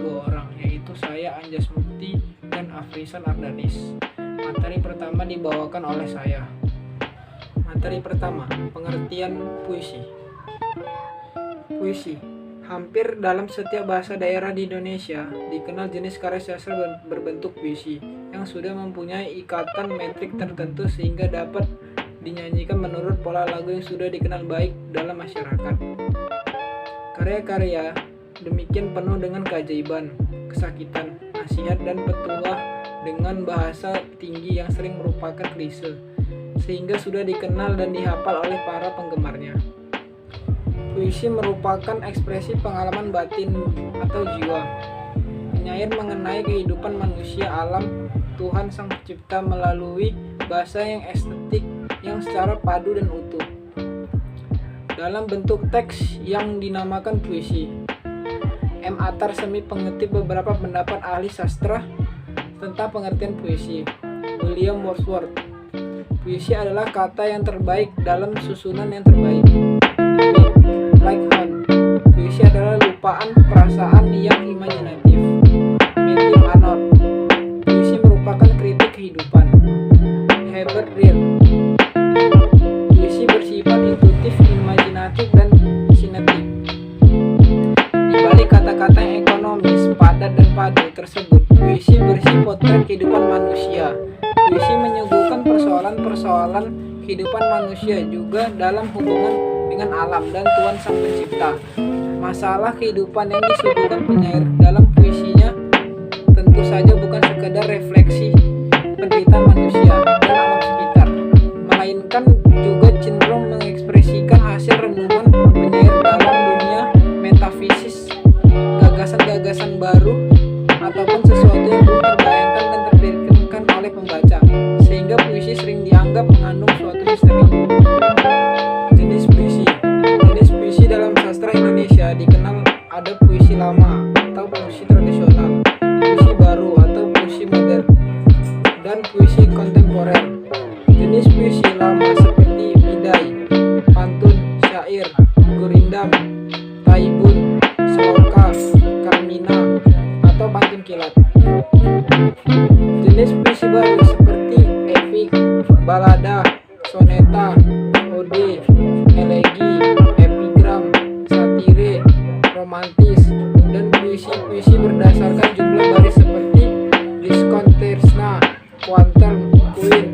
dua orang, yaitu saya Anjas Mukti dan Afrisan Ardanis. Materi pertama dibawakan oleh saya. Materi pertama, pengertian puisi. Puisi. Hampir dalam setiap bahasa daerah di Indonesia dikenal jenis karya sastra berbentuk puisi yang sudah mempunyai ikatan metrik tertentu sehingga dapat dinyanyikan menurut pola lagu yang sudah dikenal baik dalam masyarakat. Karya-karya demikian penuh dengan keajaiban, kesakitan, nasihat, dan petuah dengan bahasa tinggi yang sering merupakan klise, sehingga sudah dikenal dan dihafal oleh para penggemarnya. Puisi merupakan ekspresi pengalaman batin atau jiwa, penyair mengenai kehidupan manusia, alam, Tuhan Sang Pencipta melalui bahasa yang estetik yang secara padu dan utuh. Dalam bentuk teks yang dinamakan puisi. M. Attar Semi mengutip beberapa pendapat ahli sastra tentang pengertian puisi. William Wordsworth. Puisi adalah kata yang terbaik dalam susunan yang terbaik. Like puisi adalah lupaan perasaan yang imajinatif. Matthew Arnold. Puisi merupakan kritik kehidupan. Herbert Reed. Puisi bersifat intuitif, imajinatif, dan sinetik. Di balik kata-kata yang ekonomis, padat, dan padu tersebut, puisi berisi potret kehidupan manusia. Puisi menyuguhkan persoalan-persoalan kehidupan manusia juga dalam hubungan dengan alam dan Tuhan Sang Pencipta. Masalah kehidupan yang disuguhkan penyair dalam puisinya tentu saja bukan sekedar refleksi penderitaan manusia dan alam sekitar, melainkan juga cenderung mengekspresikan hasil renungan penyair dalam dunia metafisis, gagasan-gagasan baru, ataupun sesuatu yang belum terbayangkan dan terpikirkan oleh pembaca, sehingga puisi sering dianggap mengandung suatu misteri. Jenis puisi. Jenis puisi dalam sastra Indonesia dikenal ada puisi lama atau puisi tradisional, puisi baru atau puisi modern, dan puisi kontemporer. Jenis puisi lama seperti bidai, pantun, syair, gurindam, taibun, seloka, karmina, atau pantun kilat. Jenis puisi baru seperti epik, balada, soneta, ode, elegi, epigram, satire, romantis, dan puisi-puisi berdasarkan jumlah baris seperti diskontersna, quantum, queen,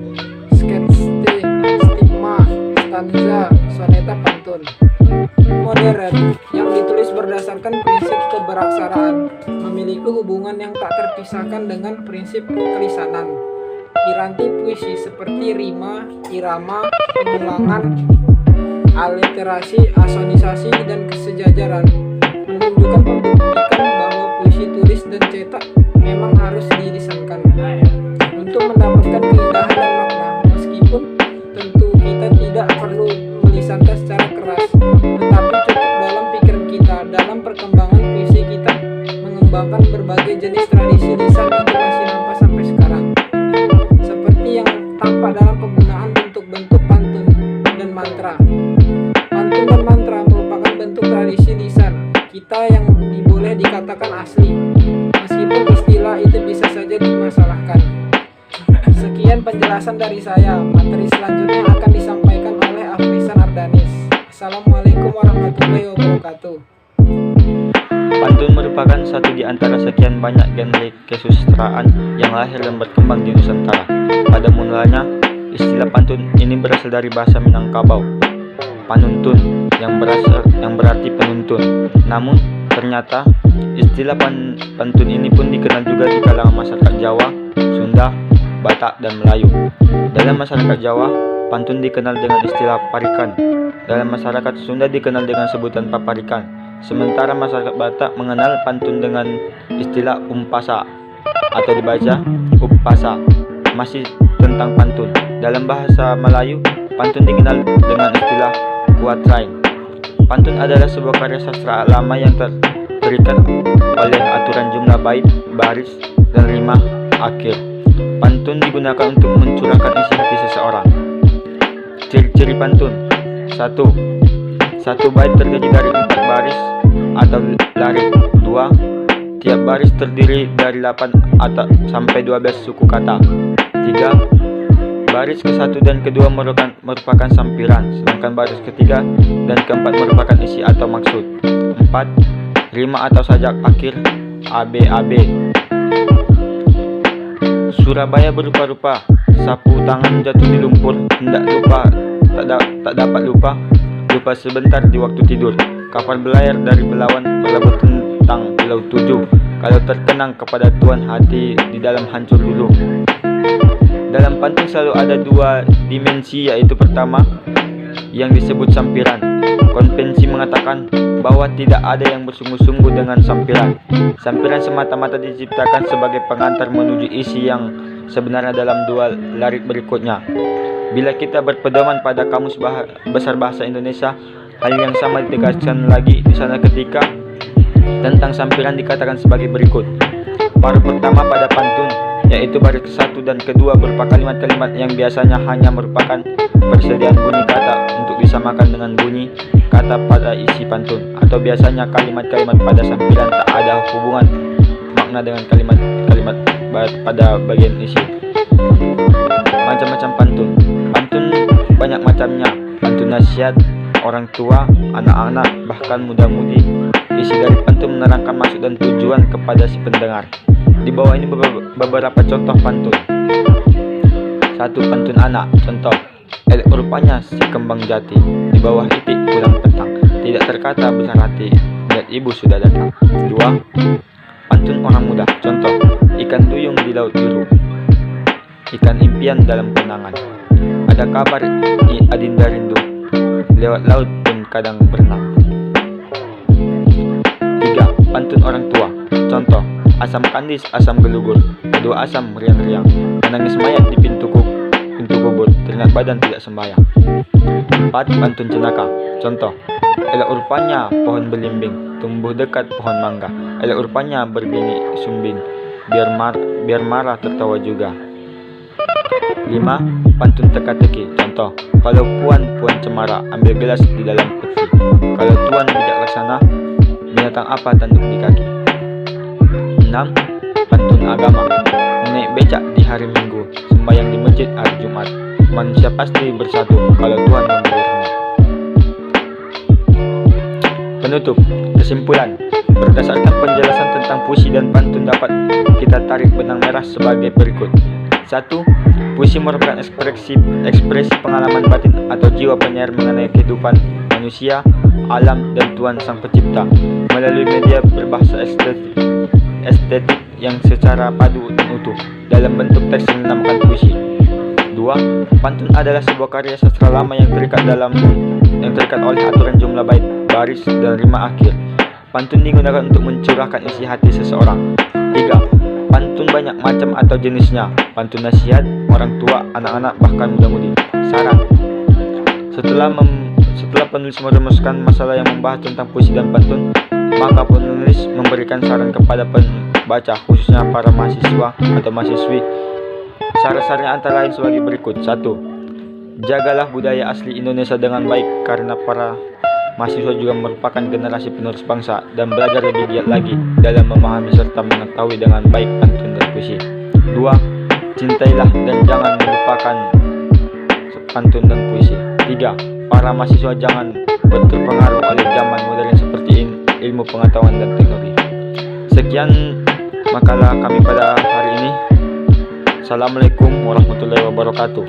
sketste, stigma, stanza, soneta, pantun. Modern yang ditulis berdasarkan prinsip keberaksaraan, memiliki hubungan yang tak terpisahkan dengan prinsip kelisanan. Piranti puisi seperti rima, irama, pengulangan, aliterasi, asonisasi, dan kesejajaran menunjukkan pembuktikan bahwa puisi tulis dan cetak memang harus dilisankan untuk mendapatkan keindahan dan makna, meskipun tentu kita tidak perlu melisankan secara keras, tetapi cukup dalam pikiran kita. Dalam perkembangan puisi kita mengembangkan berbagai jenis tradisi lisan yang masih nampak sampai sekarang, seperti yang tampak dalam penggunaan bentuk-bentuk pantun dan mantra. Pantun dan mantra merupakan bentuk tradisi lisan kita yang boleh dikatakan asli, meskipun istilah itu bisa saja dimasalahkan. Sekian penjelasan dari saya. Materi selanjutnya akan disampaikan oleh Afrisan Ardanis. Assalamualaikum warahmatullahi wabarakatuh. Pantun merupakan satu di antara sekian banyak genre kesusastraan yang lahir dan berkembang di Nusantara. Pada mulanya, istilah pantun ini berasal dari bahasa Minangkabau, panuntun, yang berarti penuntun. Namun, ternyata istilah pantun ini pun dikenal juga di kalangan masyarakat Jawa, Sunda, Batak, dan Melayu. Dalam masyarakat Jawa, pantun dikenal dengan istilah parikan. Dalam masyarakat Sunda dikenal dengan sebutan paparikan. Sementara masyarakat Batak mengenal pantun dengan istilah umpasa atau dibaca uppasa. Masih tentang pantun. Dalam bahasa Melayu, pantun dikenal dengan istilah quatrain. Pantun adalah sebuah karya sastra lama yang terikat oleh aturan jumlah bait, baris, dan rima akhir. Pantun digunakan untuk mencurahkan isi hati seseorang. Ciri-ciri pantun: 1. Satu bait terdiri dari 4 baris atau larik. 2. Tiap baris terdiri dari 8 atau sampai 12 suku kata. 3. Baris ke-1 dan ke-2 merupakan sampiran, sedangkan baris ketiga dan ke-4 merupakan isi atau maksud. 4. Rima atau sajak akhir ABAB. Surabaya berupa-rupa, sapu tangan jatuh di lumpur, hendak lupa, tak dapat lupa sebentar di waktu tidur. Kapal berlayar dari Belawan berlabuh tentang Pulau Tujuh, kalau terkenang kepada Tuhan hati di dalam hancur dulu. Dalam pantun selalu ada 2 dimensi, yaitu pertama yang disebut sampiran. Konvensi mengatakan bahwa tidak ada yang bersungguh-sungguh dengan sampiran. Sampiran semata-mata diciptakan sebagai pengantar menuju isi yang sebenarnya dalam 2 larik berikutnya. Bila kita berpedoman pada Kamus Besar Bahasa Indonesia, hal yang sama ditegaskan lagi di sana ketika tentang sampiran dikatakan sebagai berikut. Paruh pertama pada pantun, yaitu baris ke-1 dan ke-2 berupa kalimat-kalimat yang biasanya hanya merupakan persediaan bunyi kata untuk disamakan dengan bunyi kata pada isi pantun, atau biasanya kalimat-kalimat pada sampiran tak ada hubungan makna dengan kalimat-kalimat pada bagian isi. Macam-macam pantun. Pantun banyak macamnya. Pantun nasihat orang tua, anak-anak, bahkan muda-mudi. Isi dari pantun menerangkan maksud dan tujuan kepada si pendengar. Di bawah ini beberapa contoh pantun. 1. Pantun anak. Contoh: elok rupanya si kembang jati, di bawah itik pulang petang, tidak terkata besar hati, lihat ibu sudah datang. 2. Pantun orang muda. Contoh: ikan duyung di laut biru, ikan impian dalam kenangan, ada kabar adinda rindu, lewat laut pun kadang berenang. 3. Pantun orang tua. Contoh: asam kandis, asam gelugur, kedua asam riang-riang, menangis mayat di pintu kubur, teringat badan tidak sembahyang. 4. Pantun jenaka. Contoh: elok rupanya pohon belimbing, tumbuh dekat pohon mangga, elok rupanya berbini sumbing, biar marah tertawa juga. 5. Pantun teka-teki. Contoh: kalau puan cemara, ambil gelas di dalam peti, kalau tuan bijaksana, binatang apa tanduk di kaki. 6. Pantun agama. Naik becak di hari Minggu, sembahyang di masjid hari Jumat, manusia pasti bersatu kalau Tuhan memberi rahmat. Penutup. Kesimpulan. Berdasarkan penjelasan tentang puisi dan pantun dapat kita tarik benang merah sebagai berikut. 1. Puisi merupakan ekspresi pengalaman batin atau jiwa penyair mengenai kehidupan manusia, alam, dan Tuhan Sang Pencipta melalui media berbahasa estetik yang secara padu dan utuh dalam bentuk teks yang dinamakan puisi. 2. Pantun adalah sebuah karya sastra lama yang terikat oleh aturan jumlah bait, baris, dan rima akhir. Pantun digunakan untuk mencurahkan isi hati seseorang. 3. Pantun banyak macam atau jenisnya. Pantun nasihat, orang tua, anak-anak, bahkan muda-mudi. Saran. Setelah penulis merumuskan masalah yang membahas tentang puisi dan pantun, maka penulis memberikan saran kepada pembaca, khususnya para mahasiswa atau mahasiswi. Saran-sarannya antara lain sebagai berikut. 1. Jagalah budaya asli Indonesia dengan baik, karena para mahasiswa juga merupakan generasi penerus bangsa, dan belajar lebih giat lagi dalam memahami serta mengetahui dengan baik pantun dan puisi. 2. Cintailah dan jangan melupakan pantun dan puisi. 3. Para mahasiswa jangan terpengaruh oleh zaman modern seperti ilmu pengetahuan dan teknologi. Sekian makalah kami pada hari ini. Assalamualaikum warahmatullahi wabarakatuh.